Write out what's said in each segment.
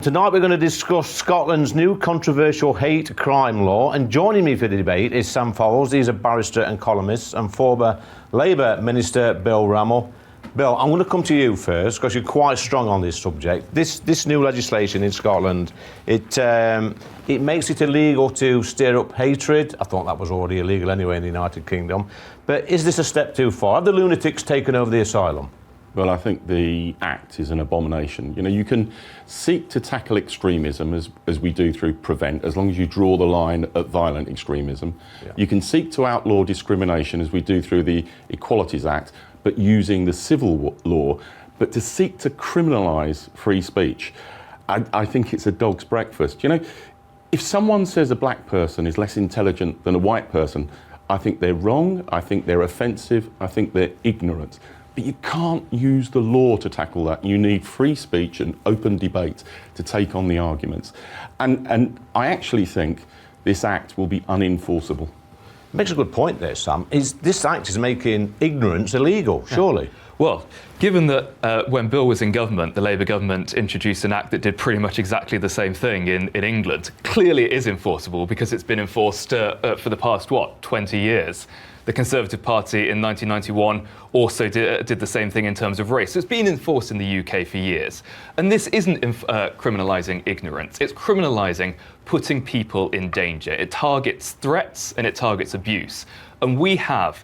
Tonight we're going to discuss Scotland's new controversial hate crime law, and joining me for the debate is Sam Fowles. He's a barrister and columnist, and former Labour Minister Bill Rammell. Bill, I'm going to come to you first because you're quite strong on this subject. This new legislation in Scotland, it makes it illegal to stir up hatred. I thought that was already illegal anyway in the United Kingdom. But is this a step too far? Have the lunatics taken over the asylum? Well, I think the act is an abomination. You know, you can seek to tackle extremism as we do through Prevent, as long as you draw the line at violent extremism. Yeah. You can seek to outlaw discrimination as we do through the Equalities Act, but using the civil law. But to seek to criminalise free speech, I think it's a dog's breakfast. You know, if someone says a black person is less intelligent than a white person, I think they're wrong, I think they're offensive, I think they're ignorant. But you can't use the law to tackle that. You need free speech and open debate to take on the arguments. And I actually think this act will be unenforceable. Makes a good point there, Sam. This act is making ignorance illegal, surely? Yeah. Well, given that when Bill was in government, the Labour government introduced an act that did pretty much exactly the same thing in England, clearly it is enforceable because it's been enforced for the past, 20 years. The Conservative Party in 1991 also did the same thing in terms of race. So it's been enforced in the UK for years. And this isn't criminalising ignorance. It's criminalising putting people in danger. It targets threats and it targets abuse. And we have,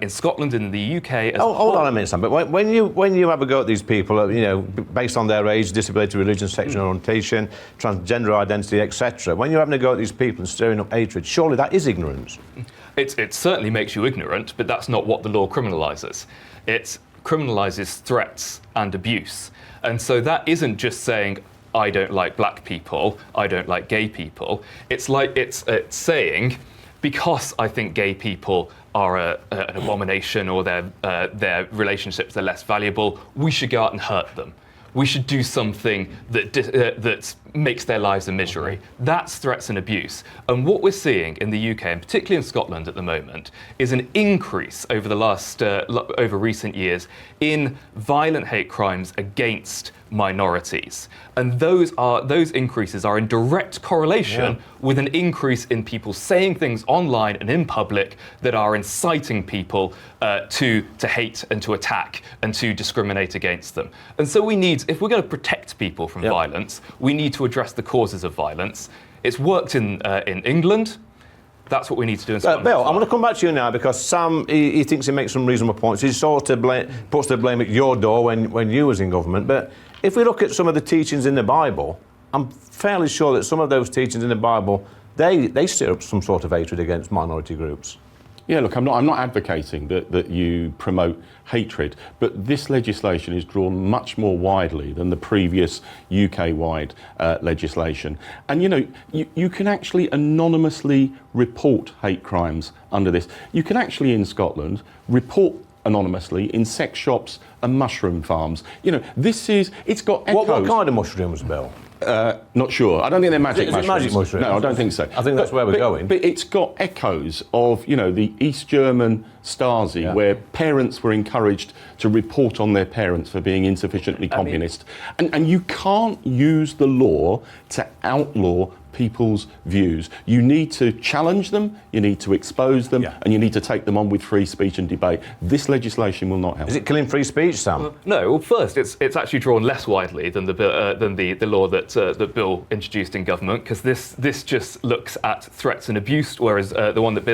in Scotland and in the UK... hold on a minute, Sam. But when you have a go at these people, you know, based on their age, disability, religion, sexual orientation, transgender identity, etc., when you're having a go at these people and stirring up hatred, surely that is ignorance. It certainly makes you ignorant, but that's not what the law criminalises. It criminalises threats and abuse. And so that isn't just saying, I don't like black people, I don't like gay people. It's saying, because I think gay people are an abomination or their relationships are less valuable, we should go out and hurt them. We should do something that makes their lives a misery. That's threats and abuse. And what we're seeing in the UK, and particularly in Scotland at the moment, is an increase over over recent years in violent hate crimes against minorities. And those increases are in direct correlation with an increase in people saying things online and in public that are inciting people to hate and to attack and to discriminate against them. And so we need, if we're going to protect people from violence, we need to address the causes of violence. It's worked in England. That's what we need to do in Scotland. Bill, I'm going to come back to you now because Sam, he thinks he makes some reasonable points. He sort of puts the blame at your door when you was in government. But if we look at some of the teachings in the Bible, I'm fairly sure that some of those teachings in the Bible, they stir up some sort of hatred against minority groups. Yeah, look, I'm not advocating that you promote hatred, but this legislation is drawn much more widely than the previous UK-wide legislation. And, you know, you can actually anonymously report hate crimes under this. You can actually, in Scotland, report anonymously in sex shops and mushroom farms. You know, it's got echoes. What kind of mushrooms, Bill? Not sure. I don't think they're magic mushrooms. Magic mushrooms? No, I don't think so. I think that's where we're going. But it's got echoes of, you know, the East German Stasi, where parents were encouraged to report on their parents for being insufficiently communist. And you can't use the law to outlaw people's views. You need to challenge them, you need to expose them, and you need to take them on with free speech and debate. This legislation will not help. Is it killing free speech, Sam? No. Well, first, it's actually drawn less widely than the law that Bill introduced in government, because this just looks at threats and abuse, whereas the one that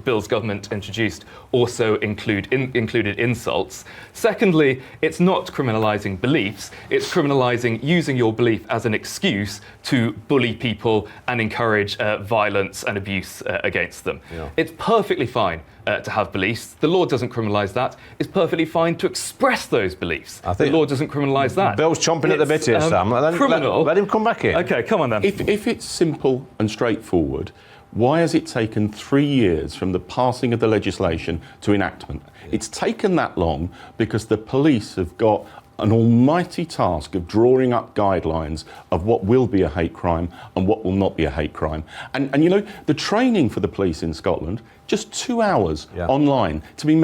Bill's government introduced also included insults. Secondly, it's not criminalising beliefs. It's criminalising using your belief as an excuse to bully people and encourage violence and abuse against them. It's perfectly fine to have beliefs. The law doesn't criminalise that. It's perfectly fine to express those beliefs. The law doesn't criminalise that. Bill's chomping at the bit here, Sam. Let him come back in. OK, come on then. If it's simple and straightforward, why has it taken 3 years from the passing of the legislation to enactment? It's taken that long because the police have got an almighty task of drawing up guidelines of what will be a hate crime and what will not be a hate crime. And you know, the training for the police in Scotland, just 2 hours online to be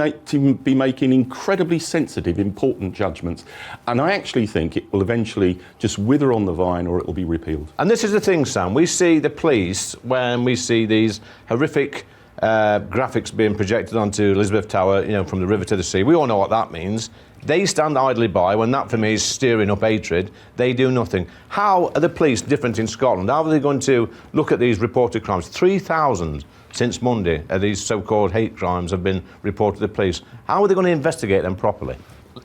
making incredibly sensitive, important judgments. And I actually think it will eventually just wither on the vine, or it will be repealed. And this is the thing, Sam. We see the police, when we see these horrific graphics being projected onto Elizabeth Tower, you know, from the river to the sea. We all know what that means. They stand idly by when that, for me, is stirring up hatred. They do nothing. How are the police different in Scotland? How are they going to look at these reported crimes? 3,000 since Monday, these so-called hate crimes have been reported to the police. How are they going to investigate them properly?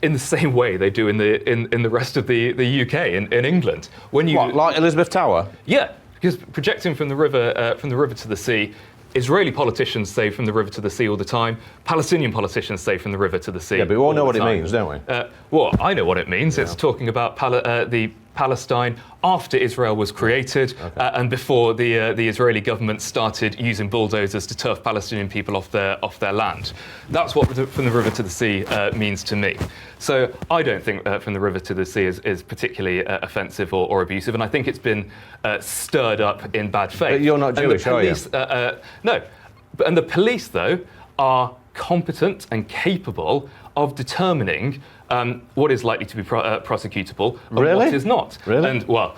In the same way they do in the rest of the UK, in England. When you like Elizabeth Tower? Yeah, because projecting from the river to the sea. Israeli politicians say from the river to the sea all the time. Palestinian politicians say from the river to the sea. Yeah, but we all know what it time. means, don't we? Well, I know what it means. Yeah. It's talking about the Palestine after Israel was created and before the Israeli government started using bulldozers to turf Palestinian people off their land. That's what from the river to the sea means to me. So I don't think from the river to the sea is particularly offensive or abusive, and I think it's been stirred up in bad faith. But you're not Jewish, are you? No. And the police, though, are competent and capable of determining what is likely to be prosecutable and what is not. Really? And, well,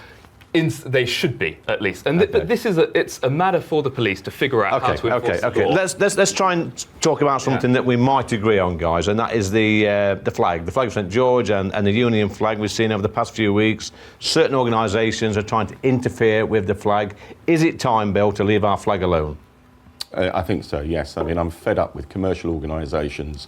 they should be, at least. And but it's a matter for the police to figure out how to enforce the law. Let's try and talk about something that we might agree on, guys, and that is the flag of St George and the Union flag. We've seen over the past few weeks certain organisations are trying to interfere with the flag. Is it time, Bill, to leave our flag alone? I think so, yes. I mean, I'm fed up with commercial organisations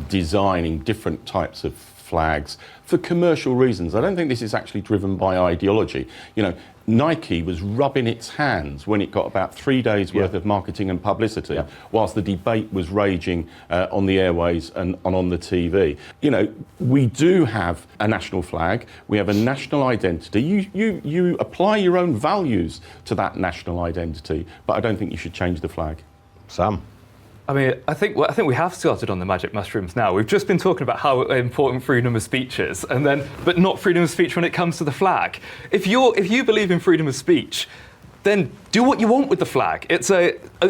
designing different types of flags for commercial reasons. I don't think this is actually driven by ideology. You know, Nike was rubbing its hands when it got about 3 days worth of marketing and publicity, whilst the debate was raging on the airways and on the TV. You know, we do have a national flag. We have a national identity. You apply your own values to that national identity, but I don't think you should change the flag. Sam? I mean, I think we have started on the magic mushrooms now. We've just been talking about how important freedom of speech is, but not freedom of speech when it comes to the flag. If you believe in freedom of speech, then do what you want with the flag.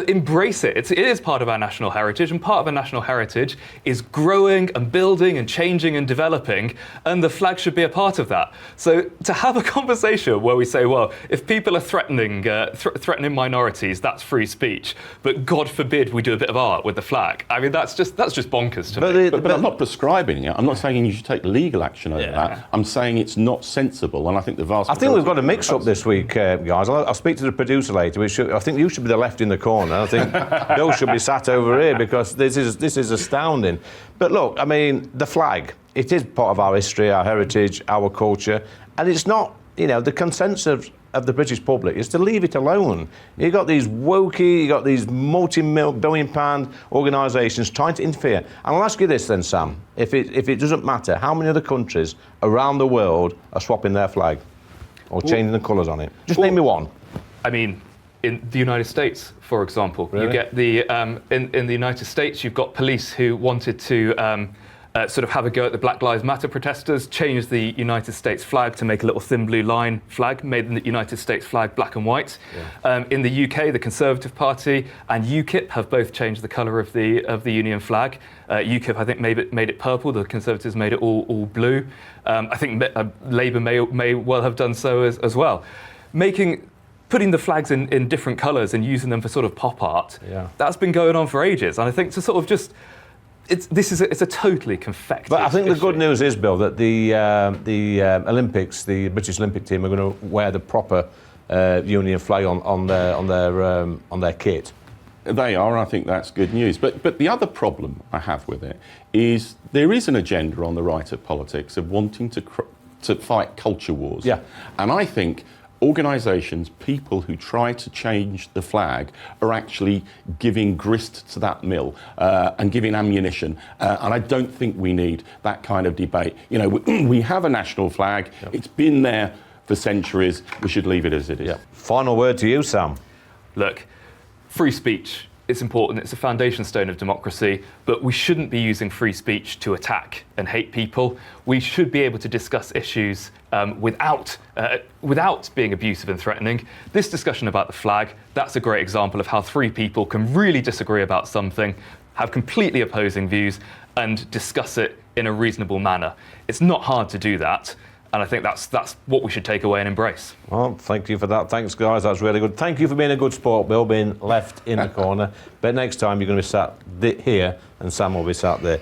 Embrace it. It is part of our national heritage, and part of our national heritage is growing and building and changing and developing, and the flag should be a part of that. So to have a conversation where we say, well, if people are threatening minorities, that's free speech, but God forbid we do a bit of art with the flag. I mean, that's just bonkers to me. But I'm not prescribing it. I'm not saying you should take legal action over that. I'm saying it's not sensible, and I think the vast. I think we've got a mix-up this week, guys. I'll speak to the producer later. I think you should be the left in the corner. I think Bill should be sat over here because this is astounding. But look, I mean, the flag, it is part of our history, our heritage, our culture, and it's not, you know, the consensus of the British public is to leave it alone. You've got these wokey, you've got these multi-billion-pound organisations trying to interfere. And I'll ask you this then, Sam, if it doesn't matter, how many other countries around the world are swapping their flag or changing the colours on it? Just name me one. I mean, in the United States, for example, you get in the United States, you've got police who wanted to sort of have a go at the Black Lives Matter protesters, changed the United States flag to make a little thin blue line flag, made the United States flag black and white. In the UK, the Conservative Party and UKIP have both changed the colour of the Union flag. UKIP, I think, made it purple. The Conservatives made it all blue. I think Labour may well have done so as well. Putting the flags in different colours and using them for sort of pop art, that's been going on for ages. And I think to sort of just, it's a totally confected But I think issue. the good news is, Bill, that the Olympics, the British Olympic team, are going to wear the proper Union flag on their kit. They are, I think that's good news. But the other problem I have with it is there is an agenda on the right of politics of wanting to fight culture wars. Yeah. And I think organisations, people who try to change the flag are actually giving grist to that mill and giving ammunition. And I don't think we need that kind of debate. You know, we have a national flag. It's been there for centuries. We should leave it as it is. Final word to you, Sam. Look, free speech it's important, it's a foundation stone of democracy, but we shouldn't be using free speech to attack and hate people. We should be able to discuss issues without being abusive and threatening. This discussion about the flag, that's a great example of how three people can really disagree about something, have completely opposing views, and discuss it in a reasonable manner. It's not hard to do that. And I think that's what we should take away and embrace. Well, thank you for that. Thanks, guys. That's really good. Thank you for being a good sport, Bill, being left in the corner. But next time you're going to be sat here and Sam will be sat there.